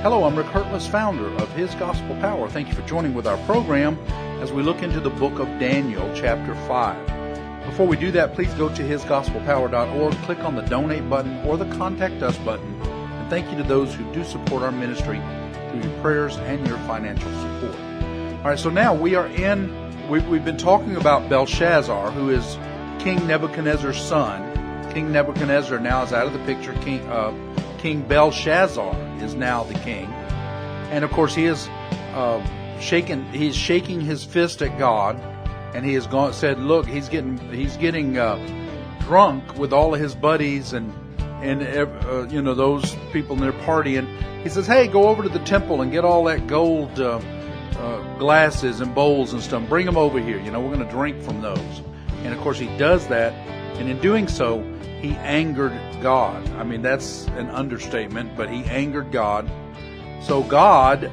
Hello, I'm Rick Hertless, founder of His Gospel Power. Thank you for joining with our program as we look into the book of Daniel, chapter 5. Before we do that, please go to hisgospelpower.org, click on the donate button or the contact us button. And thank you to those who do support our ministry through your prayers and your financial support. All right, so now we've been talking about Belshazzar, who is King Nebuchadnezzar's son. King Nebuchadnezzar now is out of the picture. King Belshazzar is now the king, and of course he is He's shaking his fist at God, and he has said, "Look, he's getting drunk with all of his buddies and those people in their party." And he says, "Hey, go over to the temple and get all that gold glasses and bowls and stuff. Bring them over here. We're going to drink from those." And of course he does that, and in doing so, he angered God. I mean, that's an understatement, but he angered God. So God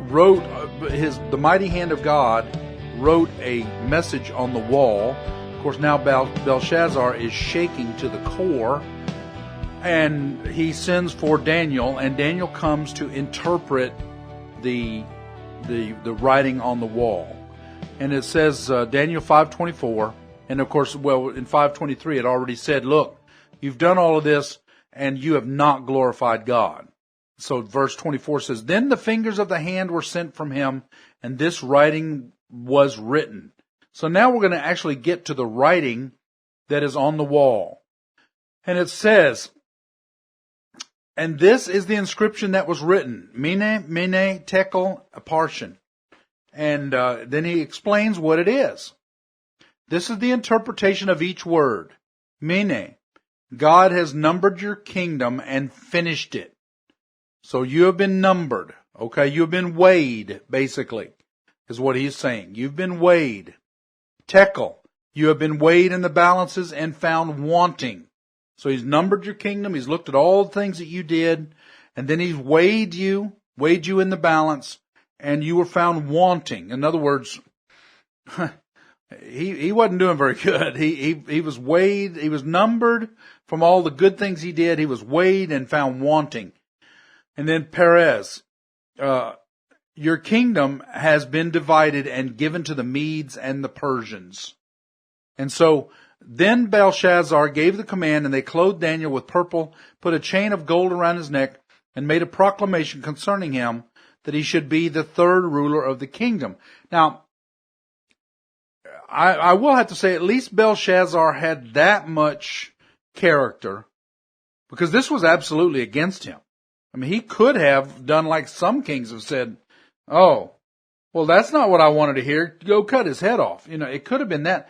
wrote, the mighty hand of God wrote a message on the wall. Of course, now Belshazzar is shaking to the core, and he sends for Daniel, and Daniel comes to interpret the writing on the wall. And it says, Daniel 5:24, and of course, in 5:23 it already said, "Look, you've done all of this, and you have not glorified God." So verse 24 says, "Then the fingers of the hand were sent from him, and this writing was written." So now we're going to actually get to the writing that is on the wall. And it says, "And this is the inscription that was written, MENE, MENE, TEKEL, UPHARSIN." And then he explains what it is. This is the interpretation of each word. MENE, God has numbered your kingdom and finished it. So you have been numbered. Okay, you have been weighed, basically, is what he's saying. You've been weighed. TEKEL, you have been weighed in the balances and found wanting. So he's numbered your kingdom. He's looked at all the things that you did, and then he's weighed you in the balance, and you were found wanting. In other words, he wasn't doing very good. He was weighed. He was numbered from all the good things he did. He was weighed and found wanting. And then Perez, your kingdom has been divided and given to the Medes and the Persians. And so then Belshazzar gave the command, and they clothed Daniel with purple, put a chain of gold around his neck, and made a proclamation concerning him that he should be the third ruler of the kingdom. Now, I will have to say, at least Belshazzar had that much character, because this was absolutely against him. I mean, he could have done like some kings have said, "Oh, well, that's not what I wanted to hear. Go cut his head off." It could have been that.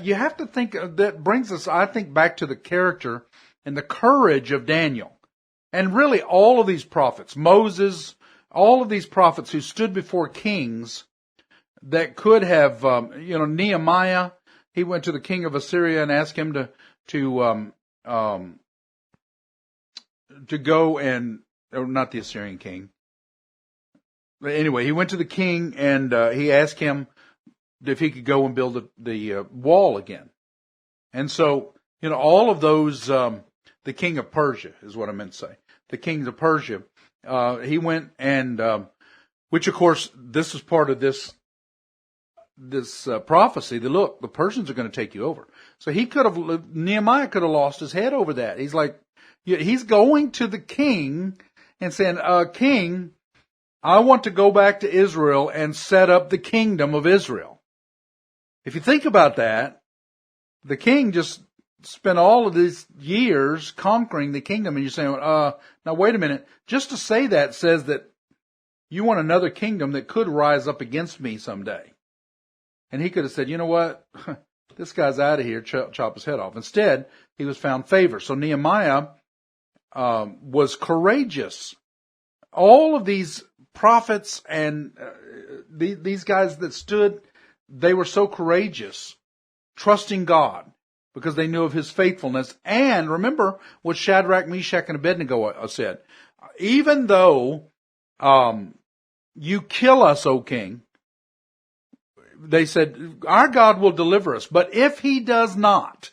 You have to think, that brings us, I think, back to the character and the courage of Daniel. And really all of these prophets, Moses, all of these prophets who stood before kings that could have, Nehemiah, he went to the king of Assyria and asked him to go and, or not the Assyrian king. But anyway, he went to the king and he asked him if he could go and build the wall again. And so, all of those, the king of Persia is what I meant to say. The kings of Persia, he went and, which of course, this is part of this prophecy that, look, the Persians are going to take you over. So Nehemiah could have lost his head over that. He's like, he's going to the king and saying, "King, I want to go back to Israel and set up the kingdom of Israel." If you think about that, the king just spent all of these years conquering the kingdom, and you're saying, now wait a minute, just to say that says that you want another kingdom that could rise up against me someday. And he could have said, "You know what? This guy's out of here, chop his head off." Instead, he was found favor. So Nehemiah was courageous. All of these prophets and these guys that stood, they were so courageous, trusting God, because they knew of his faithfulness. And remember what Shadrach, Meshach, and Abednego said. Even though you kill us, O king, they said, our God will deliver us. But if he does not,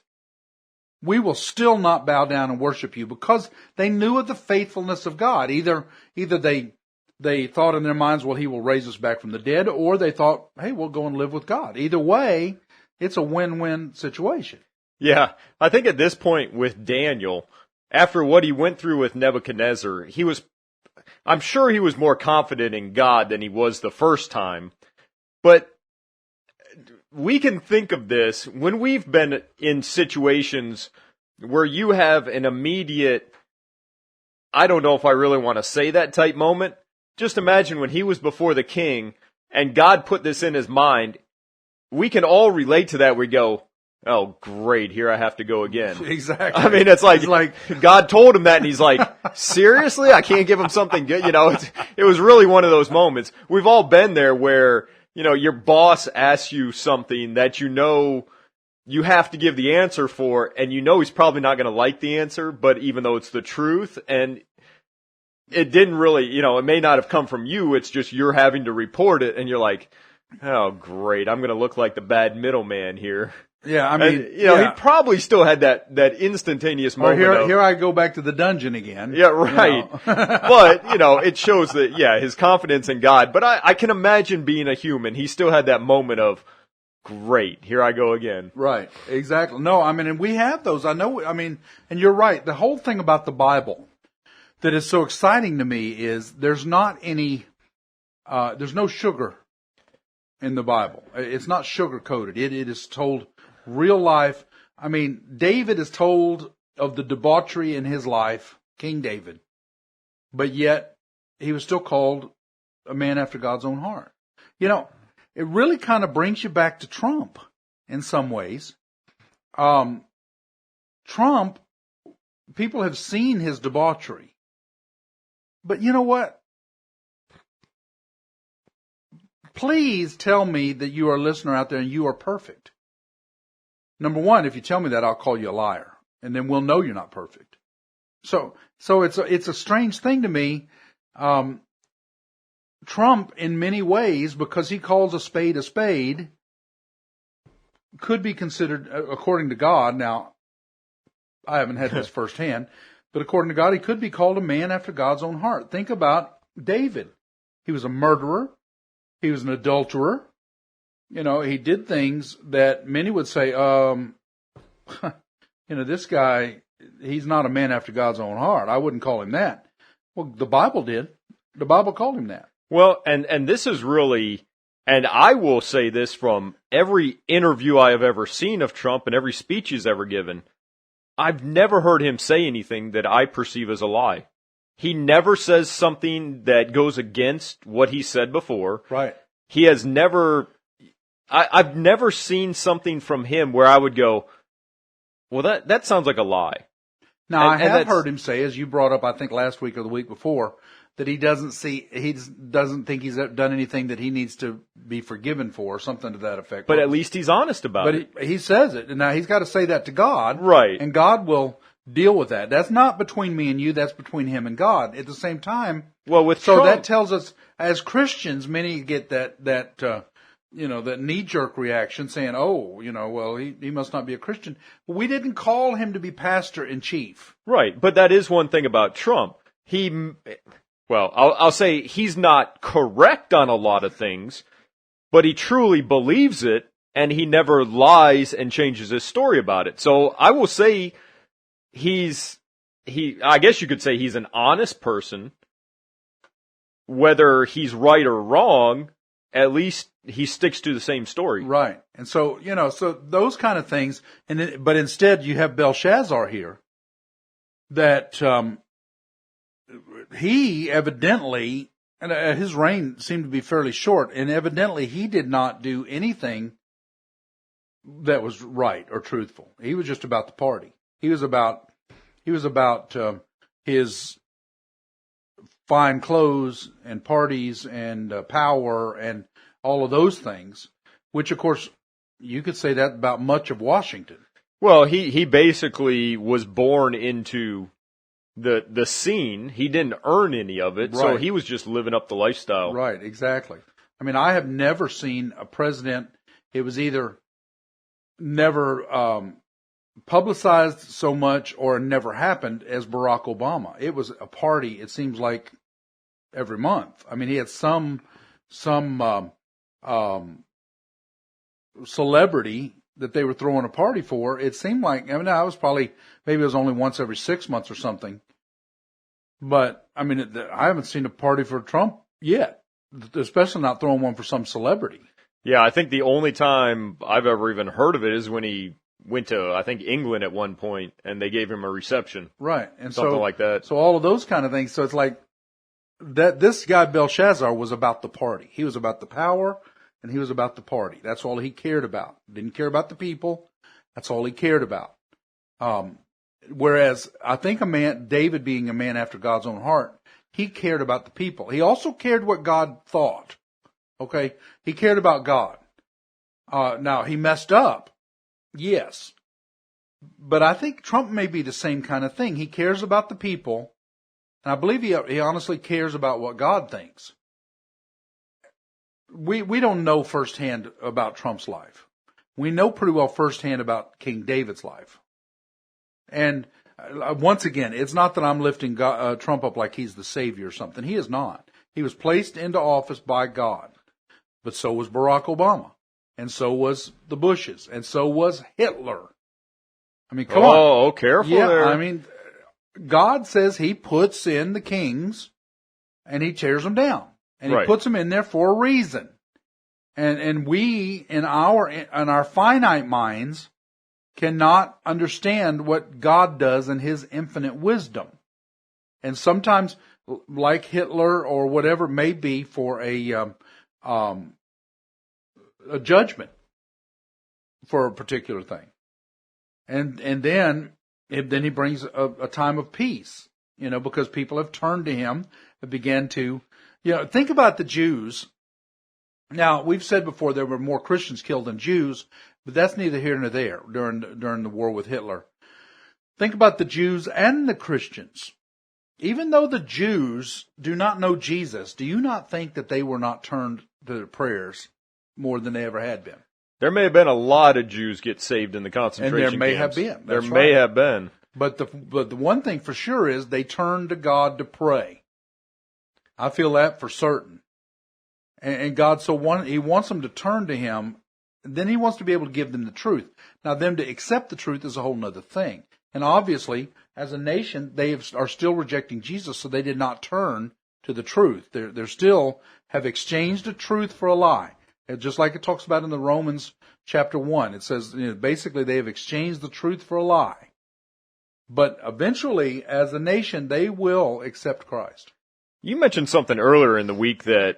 we will still not bow down and worship you, because they knew of the faithfulness of God. Either they thought in their minds, well, he will raise us back from the dead, or they thought, hey, we'll go and live with God. Either way, it's a win-win situation. Yeah, I think at this point with Daniel, after what he went through with Nebuchadnezzar, I'm sure he was more confident in God than he was the first time. But we can think of this when we've been in situations where you have an immediate, I don't know if I really want to say that type moment. Just imagine when he was before the king and God put this in his mind. We can all relate to that. We go, oh, great, here I have to go again. Exactly. I mean, it's like God told him that, and he's like, seriously? I can't give him something good? It was really one of those moments. We've all been there where, your boss asks you something that you have to give the answer for, and he's probably not going to like the answer, but even though it's the truth, and it didn't really, it may not have come from you, it's just you're having to report it, and you're like, oh, great, I'm going to look like the bad middleman here. Yeah, I mean, he probably still had that instantaneous moment. Here I go back to the dungeon again. Yeah, right. But, it shows that, his confidence in God. But I can imagine being a human. He still had that moment of, great, here I go again. Right, exactly. No, I mean, and we have those. I know, and you're right. The whole thing about the Bible that is so exciting to me is there's no sugar in the Bible. It's not sugar-coated. It is told real life. I mean, David is told of the debauchery in his life, King David, but yet he was still called a man after God's own heart. It really kind of brings you back to Trump in some ways. Trump, people have seen his debauchery, but you know what? Please tell me that you are a listener out there and you are perfect. Number one, if you tell me that, I'll call you a liar, and then we'll know you're not perfect. So it's a strange thing to me. Trump, in many ways, because he calls a spade, could be considered, according to God. Now, I haven't had this firsthand, but according to God, he could be called a man after God's own heart. Think about David. He was a murderer. He was an adulterer. He did things that many would say, this guy, he's not a man after God's own heart. I wouldn't call him that. Well, the Bible did. The Bible called him that. Well, and this is really, and I will say this from every interview I have ever seen of Trump and every speech he's ever given, I've never heard him say anything that I perceive as a lie. He never says something that goes against what he said before. Right. He has never, I've never seen something from him where I would go, well, that sounds like a lie. Now, I have heard him say, as you brought up, I think last week or the week before, that he doesn't think he's done anything that he needs to be forgiven for, or something to that effect. But at least he's honest about it. But he says it. And now he's got to say that to God. Right. And God will deal with that. That's not between me and you. That's between him and God. At the same time, Trump, that tells us, as Christians, many get that knee-jerk reaction saying, he must not be a Christian. But we didn't call him to be pastor-in-chief. Right. But that is one thing about Trump. I'll say he's not correct on a lot of things, but he truly believes it, and he never lies and changes his story about it. So I will say I guess you could say he's an honest person. Whether he's right or wrong, at least he sticks to the same story. Right. And so, so those kind of things, but instead you have Belshazzar here, that he evidently, and his reign seemed to be fairly short, and evidently he did not do anything that was right or truthful. He was just about the party. He was about his fine clothes and parties and power and all of those things, which of course you could say that about much of Washington. Well, he basically was born into the scene. He didn't earn any of it, right. So he was just living up the lifestyle. Right, exactly. I mean, I have never seen a president, it was either never publicized so much or never happened as Barack Obama. It was a party, it seems like, every month. I mean, he had some celebrity that they were throwing a party for. It seemed like, I mean, I was probably, maybe it was only once every 6 months or something. But, I mean, I haven't seen a party for Trump yet, especially not throwing one for some celebrity. Yeah, I think the only time I've ever even heard of it is when he went to, I think, England at one point, and they gave him a reception. Right. And something like that. So all of those kind of things. So it's like that this guy Belshazzar was about the party. He was about the power, and he was about the party. That's all he cared about. Didn't care about the people. That's all he cared about. Whereas I think David being a man after God's own heart, he cared about the people. He also cared what God thought. Okay? He cared about God. Now, he messed up. Yes. But I think Trump may be the same kind of thing. He cares about the people. And I believe he honestly cares about what God thinks. We don't know firsthand about Trump's life. We know pretty well firsthand about King David's life. And once again, it's not that I'm lifting Trump up like he's the savior or something. He is not. He was placed into office by God. But so was Barack Obama. And so was the Bushes. And so was Hitler. I mean, come on. Oh, careful there. I mean, God says he puts in the kings and he tears them down. And he puts them in there for a reason. And we, in our finite minds, cannot understand what God does in his infinite wisdom. And sometimes, like Hitler or whatever it may be, for a judgment for a particular thing. And then he brings a time of peace, because people have turned to him and began to, think about the Jews. Now, we've said before there were more Christians killed than Jews, but that's neither here nor there during the war with Hitler. Think about the Jews and the Christians. Even though the Jews do not know Jesus, do you not think that they were not turned to their prayers more than they ever had been? There may have been a lot of Jews get saved in the concentration camps. And there may have been. There may have been. But the one thing for sure is they turned to God to pray. I feel that for certain. And God He wants them to turn to him. Then he wants to be able to give them the truth. Now, them to accept the truth is a whole other thing. And obviously, as a nation, they are still rejecting Jesus, so they did not turn to the truth. They're still have exchanged the truth for a lie. And just like it talks about in the Romans chapter 1. It says, basically they have exchanged the truth for a lie. But eventually, as a nation, they will accept Christ. You mentioned something earlier in the week that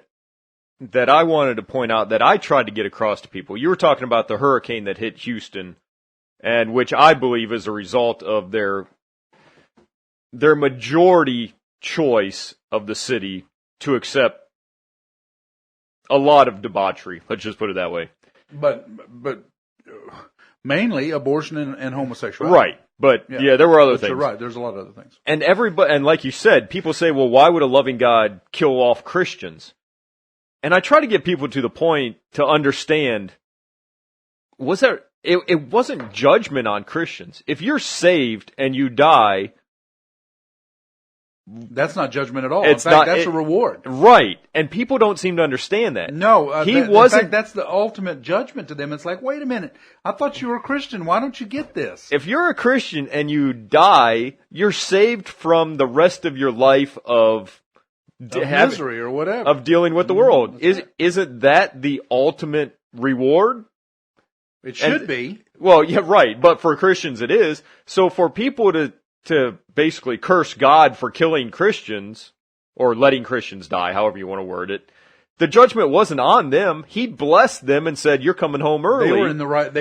I wanted to point out that I tried to get across to people. You were talking about the hurricane that hit Houston, and which I believe is a result of their majority choice of the city to accept a lot of debauchery. Let's just put it that way. But mainly abortion and homosexuality. Right. But yeah, there were other things. You're right. There's a lot of other things. And like you said, people say, well, why would a loving God kill off Christians? And I try to get people to the point to understand, it wasn't judgment on Christians. If you're saved and you die, that's not judgment at all. In fact, that's a reward. Right. And people don't seem to understand that. No. In fact, that's the ultimate judgment to them. It's like, wait a minute. I thought you were a Christian. Why don't you get this? If you're a Christian and you die, you're saved from the rest of your life of misery or whatever. Of dealing with the world. Isn't that the ultimate reward? It should be. Well, yeah, right. But for Christians it is. So for people to basically curse God for killing Christians, or letting Christians die, however you want to word it, the judgment wasn't on them. He blessed them and said, you're coming home early. They were in the right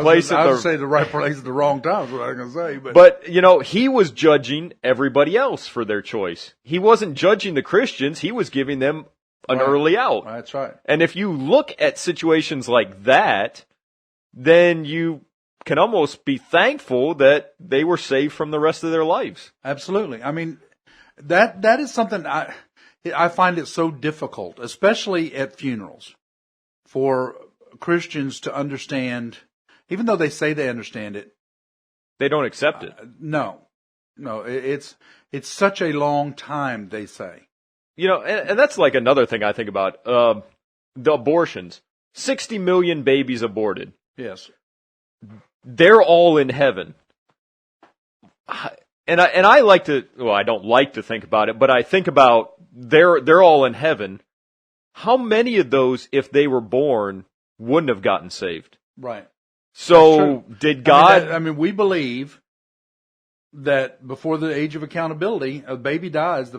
place. I would say the right place at the wrong time is what I was going to say. But, he was judging everybody else for their choice. He wasn't judging the Christians. He was giving them an early out. That's right. And if you look at situations like that, then you can almost be thankful that they were saved from the rest of their lives. Absolutely. I mean, that is something I find it so difficult, especially at funerals, for Christians to understand. even though they say they understand it, They don't accept it. no, it's such a long time, they say. You know, and that's like another thing I think about. The abortions. 60 million babies aborted. Yes. They're all in heaven. And I like to, well, I don't like to think about it, but I think about they're all in heaven. How many of those, if they were born, wouldn't have gotten saved? Right. So did God? I mean, we believe that before the age of accountability, a baby dies,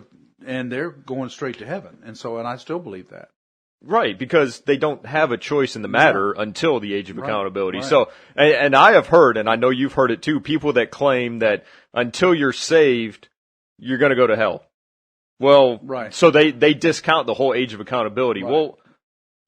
and they're going straight to heaven. And I still believe that. Right, because they don't have a choice in the matter until the age of accountability. Right. So, and I have heard, and I know you've heard it too, people that claim that until you're saved, you're going to go to hell. Well, so they discount the whole age of accountability. Right. Well,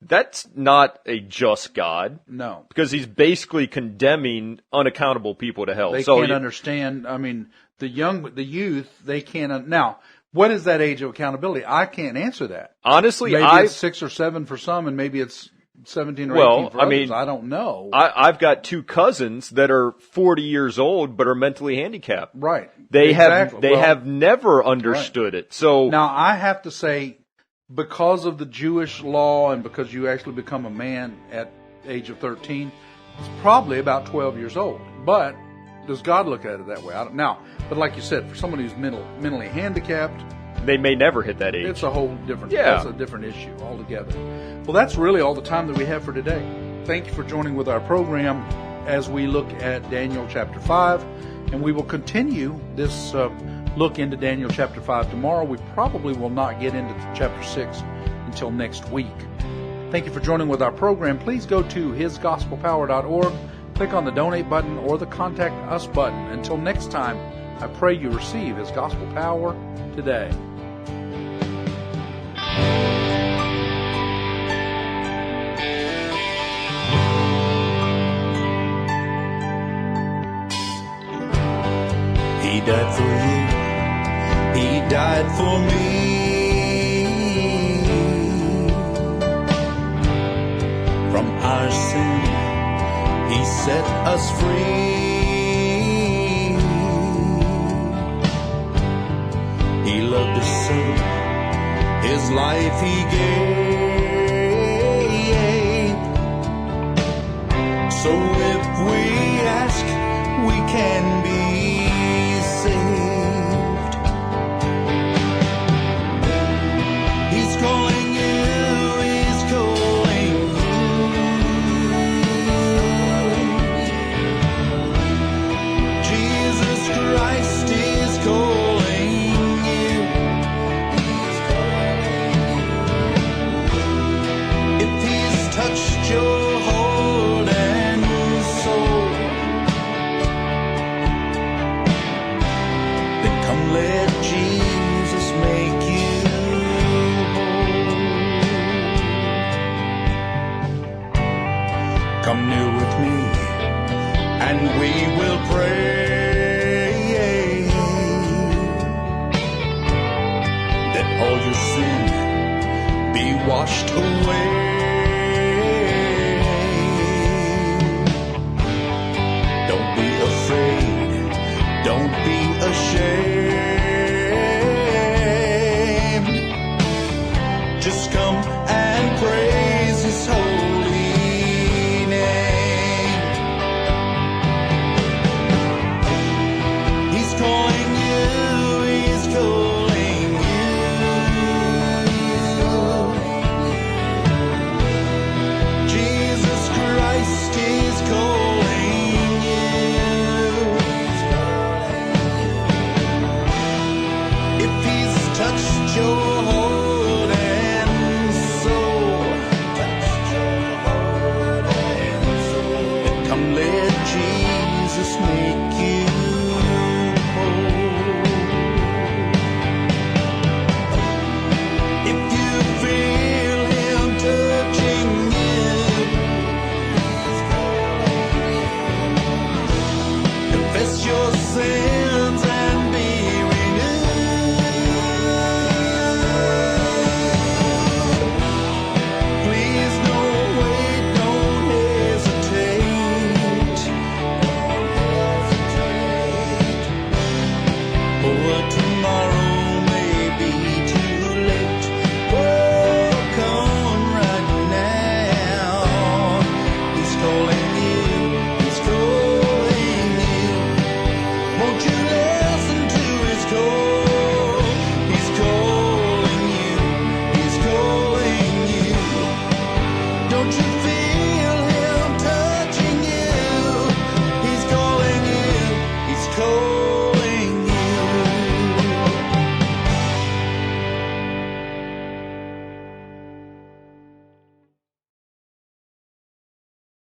that's not a just God. No. Because he's basically condemning unaccountable people to hell. They can't understand. I mean, the youth, they can't. Now, what is that age of accountability? I can't answer that. Honestly, maybe it's 6 or 7 for some, and maybe it's 17 or 18 for others. I don't know. I've got 2 cousins that are 40 years old but are mentally handicapped. Right. They have never understood it. So now I have to say, because of the Jewish law and because you actually become a man at the age of 13, it's probably about 12 years old. But does God look at it that way? I don't now. But like you said, for someone who's mentally handicapped, they may never hit that age. It's a whole different. That's a different issue altogether. Well, that's really all the time that we have for today. Thank you for joining with our program as we look at Daniel chapter 5, and we will continue this look into Daniel chapter 5 tomorrow. We probably will not get into chapter 6 until next week. Thank you for joining with our program. Please go to hisgospelpower.org, click on the donate button or the contact us button. Until next time, I pray you receive His gospel power today. He died for you. He died for me. From our sin, He set us free. He loved us so, His life He gave. So if we ask, we can be saved. He's calling you, He's calling you. Jesus Christ is calling you. If He's touched your heart and soul, then come let Jesus make you whole. Come kneel with me and we will pray that all your sin be washed away.